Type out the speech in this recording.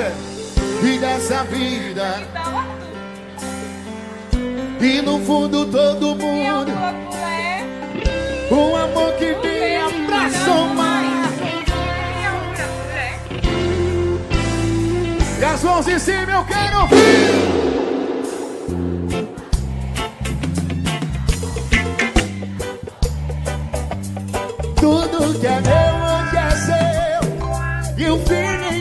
E dessa vida. E no fundo todo mundo. Um amor que me abraçou mais. E as mãos em cima eu quero ouvir. Tudo que é meu hoje é seu. E o fim